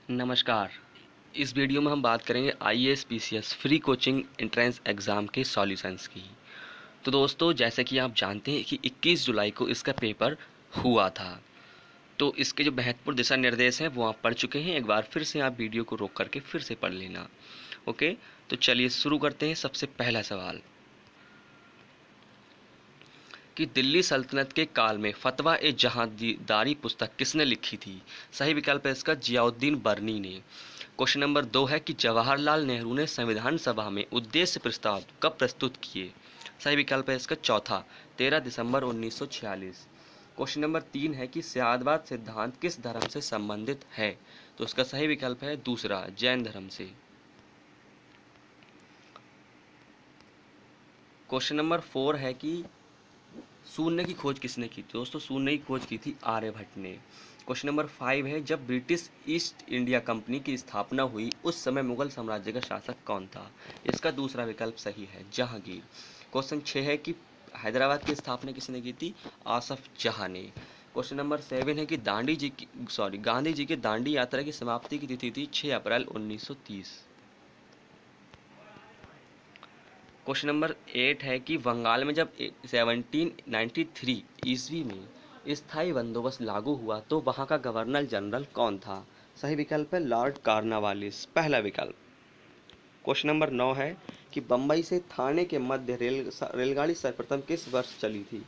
नमस्कार। इस वीडियो में हम बात करेंगे IAS PCS free coaching entrance exam के सॉल्यूशंस की। तो दोस्तों, जैसे कि आप जानते हैं कि 21 जुलाई को इसका पेपर हुआ था। तो इसके जो महत्वपूर्ण दिशा निर्देश हैं वो आप पढ़ चुके हैं। एक बार फिर से आप वीडियो को रोक करके फिर से पढ़ लेना। ओके, तो चलिए शुरू करते हैं। सबसे पहला सवाल कि दिल्ली सल्तनत के काल में फतवा ए जहांदारी पुस्तक किसने लिखी थी? सही विकल्प है इसका जियाउद्दीन बर्नी ने। क्वेश्चन नंबर 2 है कि जवाहरलाल नेहरू ने संविधान सभा में उद्देश्य प्रस्ताव कब प्रस्तुत किए? सही विकल्प है इसका चौथा 13 दिसंबर 1946। क्वेश्चन नंबर 3 है कि सयादवाद सिद्धांत किस धर्म से संबंधित है? तो इसका सही विकल्प है दूसरा जैन धर्म से। क्वेश्चन नंबर 4 है कि शून्य की खोज किसने की? दोस्तों, शून्य की खोज की थी आर्यभट्ट ने। क्वेश्चन नंबर 5 है जब ब्रिटिश ईस्ट इंडिया कंपनी की स्थापना हुई उस समय मुगल साम्राज्य का शासक कौन था? इसका दूसरा विकल्प सही है जहांगीर। क्वेश्चन 6 है कि हैदराबाद की स्थापना किसने की थी? आसफ जहां ने। क्वेश्चन नंबर 7 है कि गांधी जी की दांडी यात्रा की समाप्ति की तिथि थी 6 अप्रैल 1930। क्वेश्चन नंबर 8 है कि बंगाल में जब 1793 ईस्वी में स्थायी बंदोबस्त लागू हुआ तो वहां का गवर्नर जनरल कौन था? सही विकल्प है लॉर्ड कॉर्नवालिस, पहला विकल्प। क्वेश्चन नंबर 9 है कि बम्बई से थाने के मध्य रेलगाड़ी सर्वप्रथम किस वर्ष चली थी?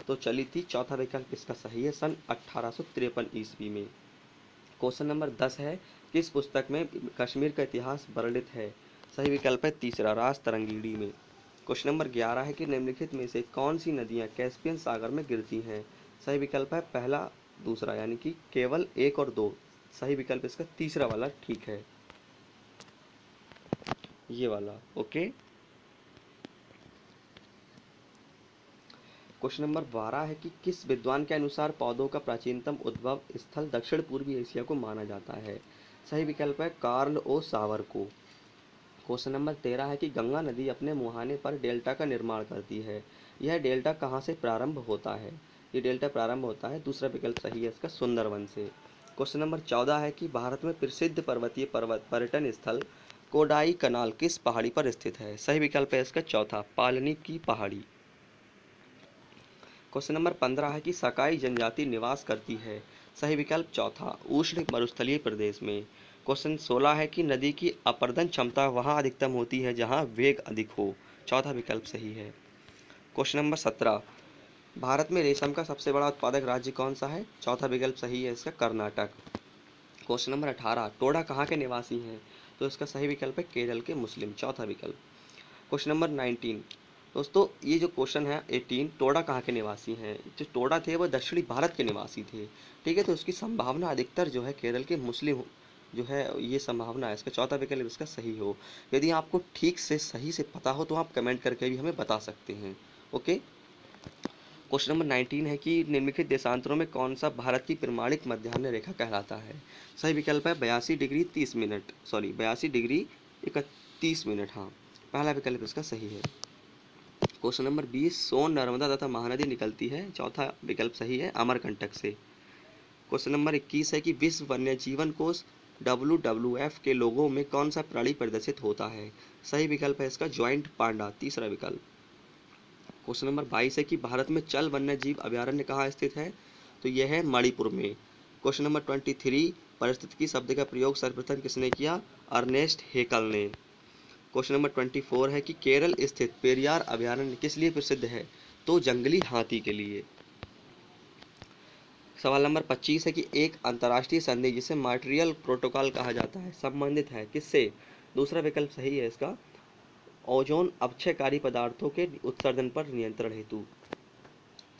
तो चली थी, चौथा विकल्प इसका सही है, सन 1853 ईस्वी में। क्वेश्चन नंबर 10 है किस पुस्तक में कश्मीर का इतिहास वर्णित है? सही विकल्प है तीसरा राज तरंगीणी में। क्वेश्चन नंबर 11 है कि निम्नलिखित में से कौन सी नदियां कैस्पियन सागर में गिरती हैं? सही विकल्प है पहला दूसरा, यानी कि केवल 1 और 2। सही विकल्प इसका तीसरा वाला ठीक है, ये वाला। ओके। क्वेश्चन नंबर 12 है कि किस विद्वान के अनुसार पौधों का प्राचीनतम उद्भव स्थल दक्षिण पूर्वी एशिया को माना जाता है? सही विकल्प है कार्ल ओ सावर को। क्वेश्चन नंबर 13 है कि गंगा नदी अपने मुहाने पर डेल्टा का निर्माण करती है। यह डेल्टा कहाँ से प्रारंभ होता है? ये डेल्टा प्रारंभ होता है, दूसरा विकल्प सही है इसका, सुंदरवन से। क्वेश्चन नंबर 14 है कि भारत में प्रसिद्ध पर्वतीय पर्यटन स्थल कोडाई कनाल किस पहाड़ी पर स्थित है? सही विकल्प है इसका चौथा पालनी की पहाड़ी। क्वेश्चन नंबर 15 है कि सकाई जनजाति निवास करती है। सही विकल्प चौथा उष्ण मरुस्थलीय प्रदेश में। क्वेश्चन 16 है कि नदी की अपर्दन क्षमता वहां अधिकतम होती है जहां वेग अधिक हो। चौथा विकल्प सही है। क्वेश्चन नंबर 17 भारत में रेशम का सबसे बड़ा उत्पादक राज्य कौन सा है? चौथा विकल्प सही है इसका कर्नाटक। क्वेश्चन नंबर 18 टोडा कहाँ के निवासी हैं? तो इसका सही विकल्प है केरल के मुस्लिम, चौथा विकल्प। क्वेश्चन नंबर 19 दोस्तों, ये जो क्वेश्चन है 18 टोडा कहाँ के निवासी हैं? जो टोडा थे वो दक्षिणी भारत के निवासी थे। ठीक है, तो उसकी संभावना अधिकतर जो है केरल के मुस्लिम जो है, ये संभावना है इसका, चौथा विकल्प इसका सही हो। यदि आपको ठीक से सही से पता हो तो आप कमेंट करके भी हमें बता सकते हैं। ओके। क्वेश्चन नंबर 19 है कि निम्नलिखित देशांतरों में कौन सा भारत की प्रमाणिक मध्याह्न रेखा कहलाता है? सही विकल्प है 82 डिग्री 30 मिनट, 82 डिग्री 31 मिनट। हाँ, पहला विकल्प इसका सही है। क्वेश्चन नंबर 20 सोन नर्मदा तथा महानदी निकलती है। चौथा विकल्प सही है अमरकंटक से। क्वेश्चन नंबर 21 है कि विश्व वन्य जीवन कोष WWF के लोगों में कौन सा प्राणी प्रदर्शित होता है? सही विकल्प है इसका ज्वाइंट पांडा, तीसरा विकल्प। क्वेश्चन नंबर 22 है कि भारत में चल वन्य जीव अभ्यारण्य कहाँ स्थित है? तो यह है मणिपुर में। क्वेश्चन नंबर 23 पारिस्थितिकी शब्द का प्रयोग सर्वप्रथम किसने किया? अर्नेस्ट हेकल ने। क्वेश्चन नंबर 24 है कि केरल स्थित पेरियार अभ्यारण्य किस लिए प्रसिद्ध है? तो जंगली हाथी के लिए। सवाल नंबर 25 है कि एक अंतर्राष्ट्रीय संधि जिसे मॉन्ट्रियल प्रोटोकॉल कहा जाता है संबंधित है किससे? दूसरा विकल्प सही है इसका ओजोन अपक्षयकारी पदार्थों के उत्सर्जन पर नियंत्रण हेतु।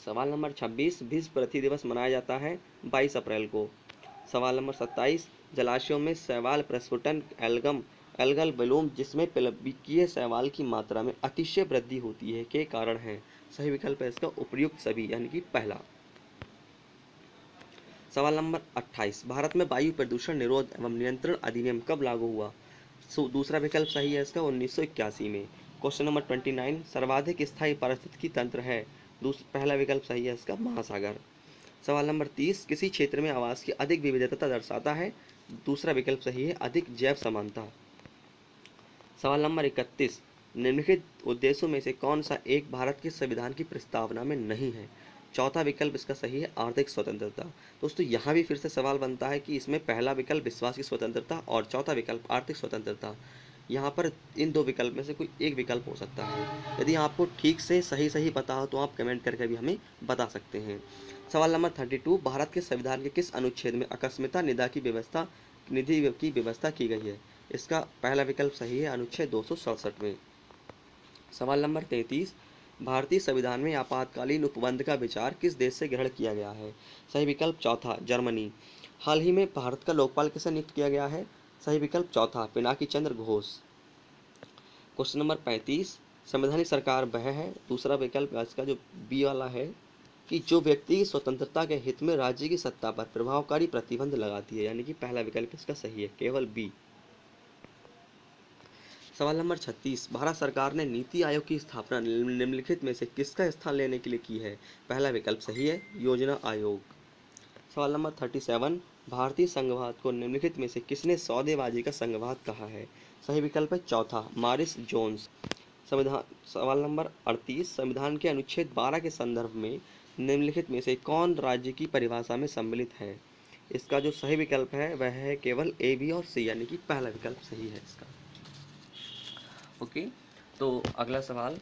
सवाल नंबर 26 विश्व पृथ्वी दिवस मनाया जाता है 22 अप्रैल को। सवाल नंबर 27 जलाशयों में शैवाल प्रस्फुटन एल्गल ब्लूम जिसमें प्लवकीय शैवाल की मात्रा में अतिशय वृद्धि होती है के कारण है। सही विकल्प है इसका उपयुक्त सभी, यानी कि पहला। सवाल नंबर 28 भारत में वायु प्रदूषण निरोध एवं नियंत्रण अधिनियम कब लागू हुआ? दूसरा विकल्प सही है इसका 1981 में। क्वेश्चन नंबर 29 सर्वाधिक स्थायी पारिस्थितिकी तंत्र है? पहला विकल्प सही है इसका महासागर। सवाल नंबर 30, किसी क्षेत्र में आवास की अधिक विविधता दर्शाता है? दूसरा विकल्प सही है, अधिक जैव समानता। सवाल नंबर 31, निम्नलिखित उद्देश्यों में से कौन सा एक भारत के संविधान की प्रस्तावना में नहीं है? चौथा विकल्प इसका सही है, आर्थिक स्वतंत्रता। दोस्तों यहाँ भी फिर से सवाल बनता है कि इसमें पहला विकल्प विश्वास की स्वतंत्रता और चौथा विकल्प आर्थिक स्वतंत्रता, यहाँ पर इन दो विकल्प में से कोई एक विकल्प हो सकता है। यदि आपको ठीक से सही सही पता हो तो आप कमेंट करके भी हमें बता सकते हैं। सवाल नंबर 32, भारत के संविधान के किस अनुच्छेद में आकस्मिकता निधि की व्यवस्था की गई है? इसका पहला विकल्प सही है, अनुच्छेद 267 में। सवाल नंबर 33, भारतीय संविधान में आपातकालीन उपबंध का विचार किस देश से ग्रहण किया गया है? सही विकल्प चौथा, जर्मनी। हाल ही में भारत का लोकपाल किसे नियुक्त किया गया है? सही विकल्प चौथा, पिनाकी चंद्र घोष। क्वेश्चन नंबर 35, संवैधानिक सरकार वह है, दूसरा विकल्प इसका जो बी वाला है, कि जो व्यक्ति की स्वतंत्रता के हित में राज्य की सत्ता पर प्रभावकारी प्रतिबंध लगाती है, यानी कि पहला विकल्प इसका सही है, केवल बी। सवाल नंबर 36, भारत सरकार ने नीति आयोग की स्थापना निम्नलिखित में से किसका स्थान लेने के लिए की है? पहला विकल्प सही है, योजना आयोग। सवाल नंबर 37, भारतीय संघवाद को निम्नलिखित में से किसने सौदेबाजी का संघवाद कहा है? सही विकल्प है चौथा, मॉरिस जोन्स। सवाल नंबर 38, संविधान के अनुच्छेद 12 के संदर्भ में निम्नलिखित में से कौन राज्य की परिभाषा में सम्मिलित है? इसका जो सही विकल्प है वह है केवल ए, बी और सी, यानी कि पहला विकल्प सही है इसका। ओके, तो अगला सवाल,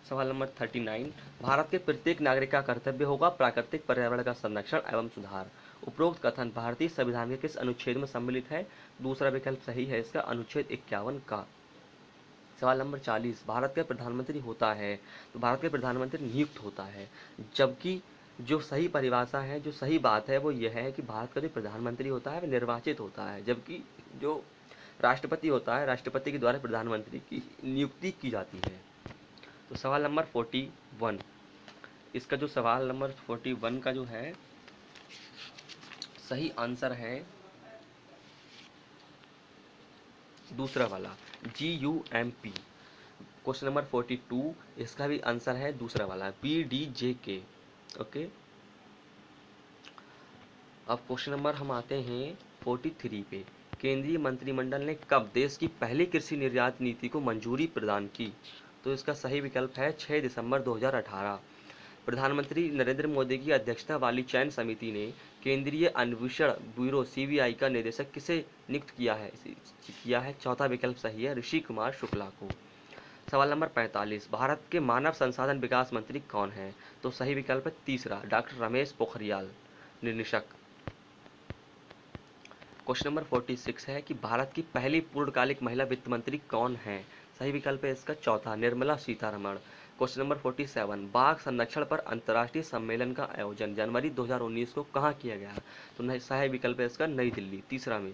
सवाल नंबर 39, भारत के प्रत्येक नागरिक का कर्तव्य होगा प्राकृतिक पर्यावरण का संरक्षण एवं सुधार। उपरोक्त कथन भारतीय संविधान के किस अनुच्छेद में सम्मिलित है? दूसरा विकल्प सही है इसका, अनुच्छेद 51 का। सवाल नंबर 40, भारत का प्रधानमंत्री होता है, तो भारत के प्रधानमंत्री नियुक्त होता है, जबकि जो सही परिभाषा है, जो सही बात है वो यह है कि भारत का जो प्रधानमंत्री होता है वह निर्वाचित होता है, जबकि जो राष्ट्रपति होता है, राष्ट्रपति के द्वारा प्रधानमंत्री की नियुक्ति की जाती है। तो सवाल नंबर 41, इसका जो सवाल नंबर 41 का जो है सही आंसर है दूसरा वाला, GUMP। क्वेश्चन नंबर 42, इसका भी आंसर है दूसरा वाला, BDJK। ओके, अब क्वेश्चन नंबर हम आते हैं 43 पे। केंद्रीय मंत्रिमंडल ने कब देश की पहली कृषि निर्यात नीति को मंजूरी प्रदान की? तो इसका सही विकल्प है 6 दिसंबर 2018। प्रधानमंत्री नरेंद्र मोदी की अध्यक्षता वाली चयन समिति ने केंद्रीय अन्वेषण ब्यूरो CBI का निदेशक किसे नियुक्त किया है? चौथा विकल्प सही है, ऋषि कुमार शुक्ला को। सवाल नंबर 45, भारत के मानव संसाधन विकास मंत्री कौन है? तो सही विकल्प है तीसरा, doctor Ramesh Pokhriyal Nishank. Question number 46 है कि भारत की पहली पूर्णकालिक महिला वित्त मंत्री कौन है? सही विकल्प है इसका चौथा, निर्मला सीतारमण। क्वेश्चन नंबर 47, बाघ संरक्षण पर अंतर्राष्ट्रीय सम्मेलन का आयोजन जनवरी 2019 को कहाँ किया गया? तो सही विकल्प है इसका नई दिल्ली, तीसरा में।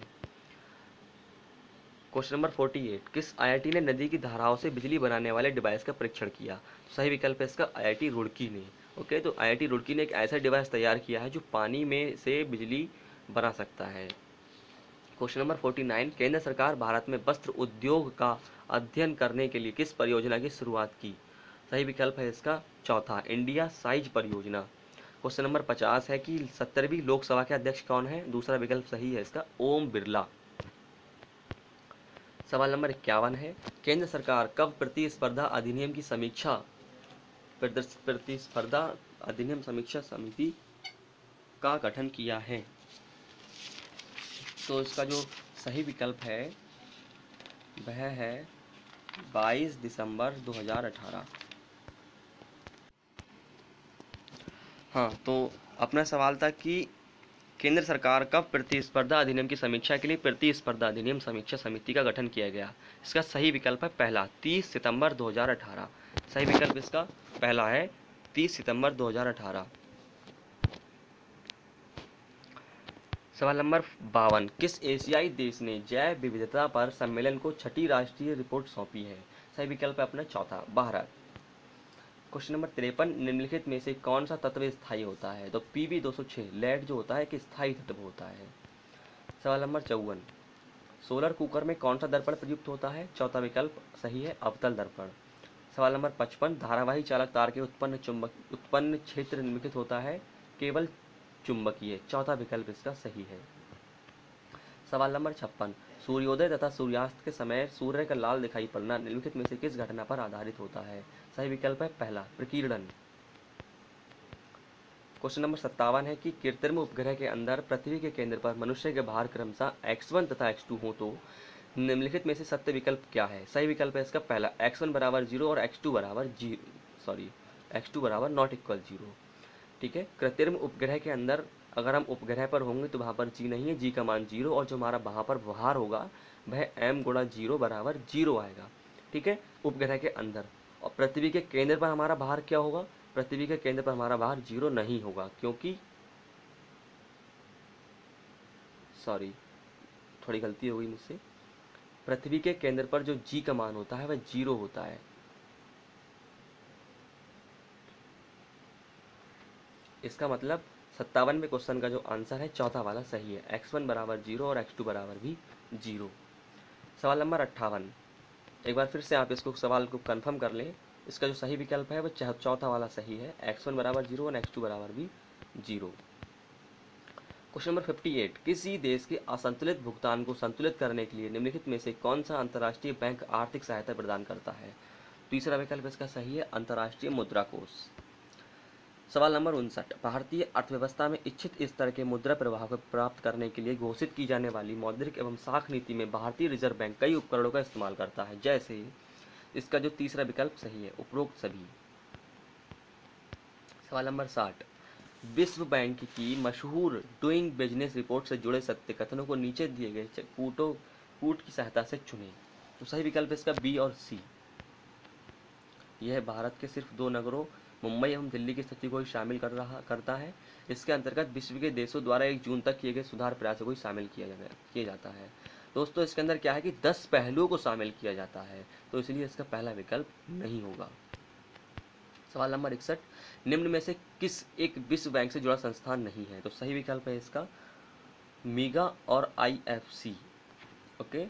क्वेश्चन नंबर 48, किस IIT ने नदी की धाराओं से बिजली बनाने वाले डिवाइस का परीक्षण किया? सही विकल्प है इसका IIT रुड़की ने। ओके, तो IIT रुड़की ने एक ऐसा डिवाइस तैयार किया है जो पानी में से बिजली बना सकता है। क्वेश्चन नंबर 49, केंद्र सरकार भारत में वस्त्र उद्योग का अध्ययन करने के लिए किस परियोजना की शुरुआत की? सही विकल्प है इसका चौथा, इंडिया साइज परियोजना। क्वेश्चन नंबर 50 है कि 70वीं लोकसभा के अध्यक्ष कौन है? दूसरा विकल्प सही है इसका, ओम बिरला। सवाल नंबर 51 है, केंद्र सरकार कब प्रतिस्पर्धा अधिनियम की प्रतिस्पर्धा अधिनियम समीक्षा समिति का गठन किया है? तो इसका जो सही विकल्प है वह है 22 दिसंबर 2018। हाँ, तो अपना सवाल था कि केंद्र सरकार कब प्रतिस्पर्धा अधिनियम की समीक्षा के लिए प्रतिस्पर्धा अधिनियम समीक्षा समिति का गठन किया गया? इसका सही विकल्प है पहला, 30 सितंबर 2018। सही विकल्प इसका पहला है, 30 सितंबर 2018। सवाल नंबर 52, किस एशियाई देश ने जैव विविधता पर सम्मेलन को छठी राष्ट्रीय रिपोर्ट सौंपी है? सही विकल्प है अपना चौथा, भारत। क्वेश्चन नंबर 53, निम्नलिखित में से कौन सा तत्व स्थायी होता है? तो Pb206 लेड जो होता है कि स्थायी तत्व होता है। सवाल नंबर 54, सोलर कुकर में कौन सा दर्पण प्रयुक्त होता है? चौथा विकल्प सही है, अवतल दर्पण। सवाल नंबर 55, धारावाही चालक तार के उत्पन्न क्षेत्र निम्नलिखित होता है? केवल चुंबकीय। चौथा विकल्प इसका सही है। सवाल नंबर 56, सूर्योदय तथा सूर्यास्त के समय सूर्य का लाल दिखाई पड़ना निम्नलिखित में से किस घटना पर आधारित होता है? सही विकल्प है पहला, प्रकीर्णन। क्वेश्चन नंबर 57 है कि कृत्रिम उपग्रह के अंदर पृथ्वी के केंद्र पर मनुष्य के भार क्रमशः x1 तथा x2 हो तो निम्नलिखित में से सत्य विकल्प क्या है? सही विकल्प है इसका पहला, x1 बराबर 0 और x2 बराबर x2 बराबर नॉट इक्वल 0। ठीक है, कृत्रिम उपग्रह के अंदर अगर हम उपग्रह पर होंगे तो वहाँ पर जी नहीं है, जी का मान 0, और जो हमारा वहाँ पर भार होगा वह m गुणा 0 बराबर 0 आएगा। ठीक है, उपग्रह के अंदर। और पृथ्वी के केंद्र पर हमारा भार क्या होगा? पृथ्वी के केंद्र पर हमारा भार 0 नहीं होगा, क्योंकि थोड़ी गलती हो गई मुझसे। पृथ्वी के केंद्र पर जो जी का मान होता है वह 0 होता है। इसका मतलब 57वें क्वेश्चन का जो आंसर है चौथा वाला सही है, x1 बराबर 0 और x2 बराबर भी 0। सवाल नंबर 58, एक बार फिर से आप इसको सवाल को कंफर्म कर लें। इसका जो सही विकल्प है वह चौथा वाला सही है, x1 बराबर 0 और x2 बराबर भी 0। क्वेश्चन नंबर 58, किसी देश के असंतुलित भुगतान को संतुलित करने के लिए निम्नलिखित में से कौन सा अंतर्राष्ट्रीय बैंक आर्थिक सहायता प्रदान करता है? तीसरा विकल्प इसका सही है, अंतर्राष्ट्रीय मुद्रा कोष। सवाल नंबर 59, भारतीय अर्थव्यवस्था में इच्छित स्तर के मुद्रा प्रवाह को प्राप्त करने के लिए घोषित की जाने वाली मौद्रिक एवं साख नीति में भारतीय रिजर्व बैंक कई उपकरणों का इस्तेमाल करता है, जैसे इसका जो तीसरा विकल्प सही है, उपरोक्त सभी। सवाल नंबर 60, विश्व बैंक की मशहूर डूइंग बिजनेस रिपोर्ट से जुड़े सत्य कथनों को नीचे दिए गए कूट की सहायता से चुनें। तो सही विकल्प इसका बी और सी। यह भारत के सिर्फ 2 नगरों मुंबई एवं दिल्ली की स्थिति को ही शामिल करता है। इसके अंतर्गत विश्व के देशों द्वारा 1 जून तक किए गए सुधार प्रयासों को ही शामिल किया जाता है। दोस्तों, इसके अंदर क्या है कि 10 पहलुओं को शामिल किया जाता है, तो इसलिए इसका पहला विकल्प नहीं होगा। सवाल नंबर 61, निम्न में से किस एक विश्व बैंक से जुड़ा संस्थान नहीं है? तो सही विकल्प है इसका मीगा और IFC। ओके,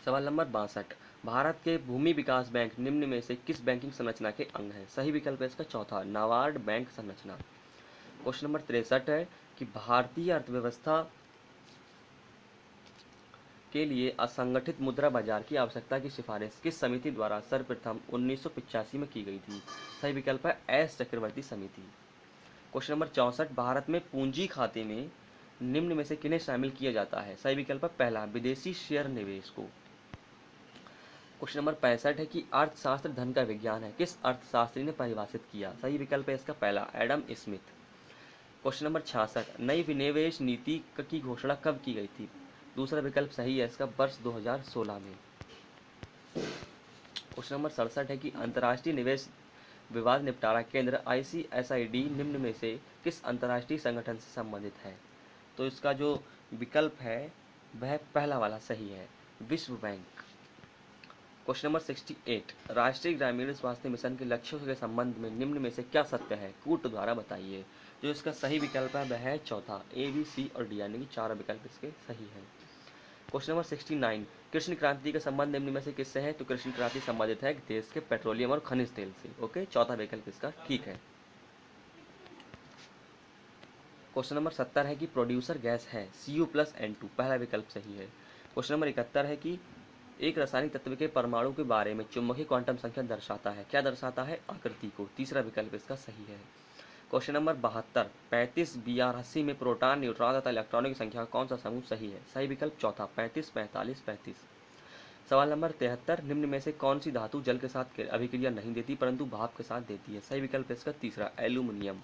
सवाल नंबर 62, भारत के भूमि विकास बैंक निम्न में से किस बैंकिंग संरचना के अंग है? सही विकल्प है इसका चौथा, नाबार्ड बैंक संरचना। क्वेश्चन नंबर 63 है कि भारतीय अर्थव्यवस्था के लिए असंगठित मुद्रा बाजार की आवश्यकता की सिफारिश किस समिति द्वारा सर्वप्रथम 1985 में की गई थी? सही विकल्प है एस चक्रवर्ती समिति। क्वेश्चन नंबर 64, भारत में पूंजी खाते में निम्न में से किन्हें शामिल किया जाता है? सही विकल्प है पहला, विदेशी शेयर निवेश को। क्वेश्चन नंबर 65 है कि अर्थशास्त्र धन का विज्ञान है, किस अर्थशास्त्री ने परिभाषित किया? सही विकल्प है इसका पहला, एडम स्मिथ। क्वेश्चन नंबर 66, नई विनिवेश नीति की घोषणा कब की गई थी? दूसरा विकल्प सही है इसका, वर्ष 2016 में। क्वेश्चन नंबर 67 है कि अंतर्राष्ट्रीय निवेश विवाद निपटारा केंद्र ICSID निम्न में से किस अंतर्राष्ट्रीय संगठन से संबंधित है? तो इसका जो विकल्प है वह पहला वाला सही है, विश्व बैंक। क्वेश्चन नंबर 68, राष्ट्रीय ग्रामीण स्वास्थ्य मिशन के लक्ष्यों के संबंध में निम्न में से क्या सत्य है? कूट द्वारा बताइए। जो इसका सही विकल्प है वह है चौथा, A, B, C और D, यानी कि 4 विकल्प इसके सही हैं। क्वेश्चन नंबर 69, कृष्ण क्रांति का संबंध निम्न में से किससे है? तो कृष्ण क्रांति संबंधित है देश के पेट्रोलियम और खनिज तेल से। ओके, चौथा विकल्प इसका ठीक है। क्वेश्चन नंबर 70 है कि प्रोड्यूसर गैस है Cu+N2, पहला विकल्प सही है। क्वेश्चन नंबर 71 है कि एक रासायनिक तत्व के परमाणु के बारे में चुंबकीय क्वांटम संख्या दर्शाता है, क्या दर्शाता है? आकृति को। तीसरा विकल्प इसका सही है। क्वेश्चन नंबर 72, 35 BR80 में प्रोटॉन, न्यूट्रॉन तथा इलेक्ट्रॉनों की संख्या का कौन सा समूह सही है? सही विकल्प चौथा, 35, 45, 35। सवाल नंबर 73, निम्न में से कौन सी धातु जल के साथ अभिक्रिया नहीं देती परंतु भाप के साथ देती है? सही विकल्प इसका तीसरा, एल्यूमिनियम।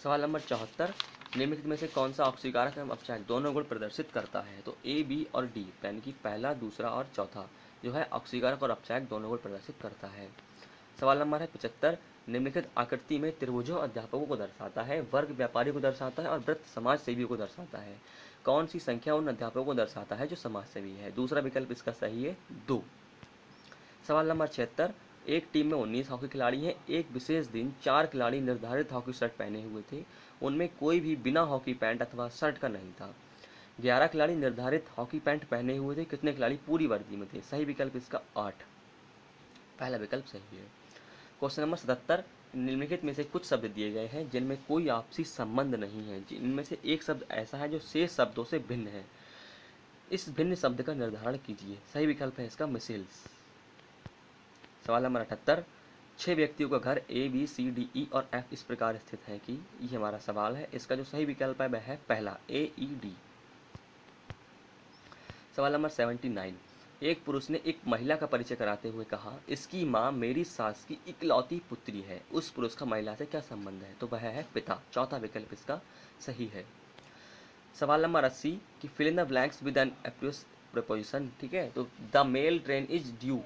सवाल नंबर 74, निम्नलिखित में से कौन सा ऑक्सीकारक एवं अपचायक दोनों गुण प्रदर्शित करता है? तो A, B और D, यानी कि पहला, दूसरा और चौथा जो है ऑक्सीकारक और अपचायक दोनों गुण प्रदर्शित करता है। सवाल नंबर है 75, निम्नलिखित आकृति में त्रिभुजों अध्यापकों को दर्शाता है, वर्ग व्यापारी को दर्शाता है और वृत्त समाज सेवियों को दर्शाता है। कौन सी संख्या उन अध्यापकों को दर्शाता है जो समाज सेवी है? दूसरा विकल्प इसका सही है, 2। सवाल नंबर 76, एक टीम में 19 हॉकी खिलाड़ी हैं। एक विशेष दिन 4 खिलाड़ी निर्धारित हॉकी शर्ट पहने हुए थे, उनमें कोई भी बिना हॉकी पैंट अथवा शर्ट का नहीं था। 11 खिलाड़ी निर्धारित हॉकी पैंट पहने हुए थे, कितने खिलाड़ी पूरी वर्दी में थे? सही विकल्प इसका 8, पहला विकल्प सही है। क्वेश्चन नंबर 77, निम्नलिखित में से कुछ शब्द दिए गए हैं जिनमें कोई आपसी संबंध नहीं है, जिनमें से एक शब्द ऐसा है जो शेष शब्दों से भिन्न है, इस भिन्न शब्द का निर्धारण कीजिए। सही विकल्प है इसका मिसेल्स। सवाल नंबर 78, 6 व्यक्तियों का घर A B C D E और एफ इस प्रकार स्थित है कि, ये हमारा सवाल है, इसका जो सही विकल्प है वह है पहला ए ई डी। सवाल नंबर 79, एक पुरुष ने एक महिला का परिचय कराते हुए कहा, इसकी माँ मेरी सास की इकलौती पुत्री है, उस पुरुष का महिला से क्या संबंध है? तो वह है पिता, चौथा विकल्प इसका सही है। सवाल नंबर 80 कि fill in the blanks with an appropriate preposition, ठीक है, तो the mail train is due,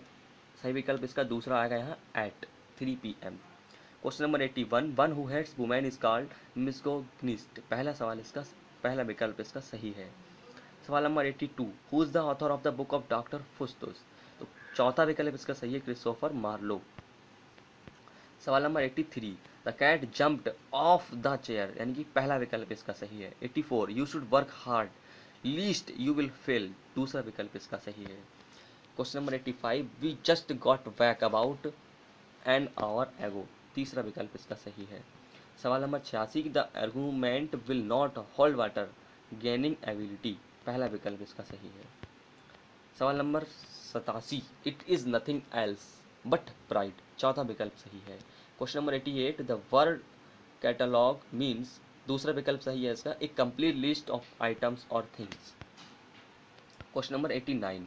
सही विकल्प इसका दूसरा आएगा यहाँ at 3 PM। Question number 81, one who hates women is called misogynist, पहला सवाल इसका पहला विकल्प इसका सही है। सवाल नंबर 82, who is the author of the book of doctor Faustus, तो चौथा विकल्प इसका सही है, क्रिस्टोफर मार्लो। सवाल number 83, the cat jumped off the chair, यानी कि पहला विकल्प इसका सही है। 84, you should work hard least you will fail, दूसरा विकल्प इसका सही है। Question number 85, we just got back about an hour ago, तीसरा विकल्प इसका सही है। सवाल नंबर 86, the argument will not hold water gaining ability, पहला विकल्प इसका सही है। सवाल नंबर 87, it is nothing else but pride, चौथा विकल्प सही है। Question number 88, the word catalogue means, दूसरा विकल्प सही है इसका, एक कंप्लीट लिस्ट ऑफ आइटम्स और things. Question number 89,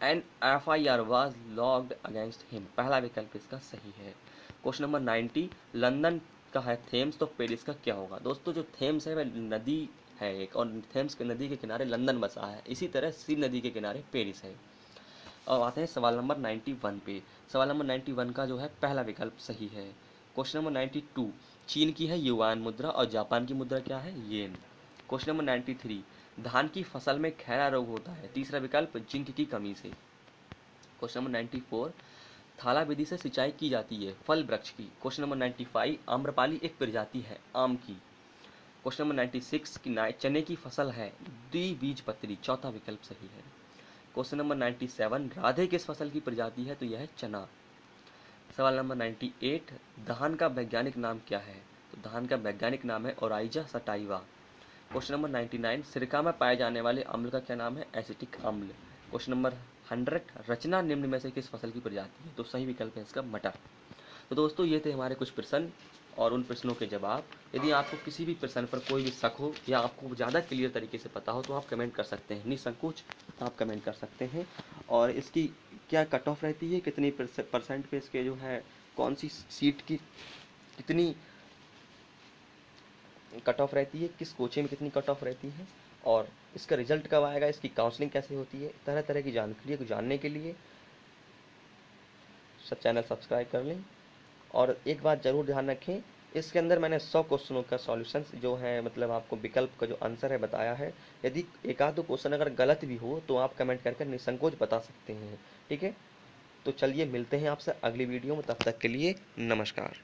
an FIR was logged against him, पहला विकल्प इसका सही है। क्वेश्चन नंबर 90, लंदन का है थेम्स तो पेरिस का क्या होगा? दोस्तों जो थेम्स है वह नदी है एक, और थेम्स के नदी के किनारे लंदन बसा है, इसी तरह सी नदी के किनारे पेरिस है। अब आते हैं सवाल नंबर 91 पे। सवाल नंबर 91 का जो है पहला विकल्प सही है। क्वेश्चन नंबर 92, चीन की है युआन मुद्रा और जापान की मुद्रा क्या है? येन। क्वेश्चन नंबर 93, धान की फसल में खैरा रोग होता है, तीसरा विकल्प जिंक की कमी से। क्वेश्चन नंबर 94, थाला विधि से सिंचाई की जाती है फल वृक्ष की। क्वेश्चन नंबर 95, आम्रपाली एक प्रजाति है आम की। क्वेश्चन नंबर 96, की चने की फसल है द्विबीजपत्री, चौथा विकल्प सही है। क्वेश्चन नंबर 97, राधे किस फसल की प्रजाति है? तो यह है चना। सवाल नंबर 98, धान का वैज्ञानिक नाम क्या है? तो धान का वैज्ञानिक नाम है ओराइजा सटाइवा। क्वेश्चन नंबर 99, सिरका में पाए जाने वाले अम्ल का क्या नाम है? एसिटिक अम्ल। क्वेश्चन नंबर 100, रचना निम्न में से किस फसल की प्रजाति है? तो सही विकल्प है इसका मटर। तो दोस्तों ये थे हमारे कुछ प्रश्न और उन प्रश्नों के जवाब। यदि आपको किसी भी प्रश्न पर कोई भी शक हो या आपको ज़्यादा क्लियर तरीके से पता हो तो आप कमेंट कर सकते हैं, निसंकोच आप कमेंट कर सकते हैं। और इसकी क्या कट ऑफ रहती है, कितनी परसेंट पे इसके जो है कौन सी सीट की कितनी कट ऑफ रहती है, किस कोचे में कितनी कट ऑफ रहती है, और इसका रिजल्ट कब आएगा, इसकी काउंसलिंग कैसे होती है, तरह तरह की जानकारी को जानने के लिए सब चैनल सब्सक्राइब कर लें। और एक बात ज़रूर ध्यान रखें, इसके अंदर मैंने 100 क्वेश्चनों का सॉल्यूशंस जो है, मतलब आपको विकल्प का जो आंसर है बताया है। यदि एक आध दो क्वेश्चन अगर गलत भी हो तो आप कमेंट करके निसंकोच बता सकते हैं, ठीक है। तो चलिए मिलते हैं आपसे अगली वीडियो में, तब तक के लिए नमस्कार।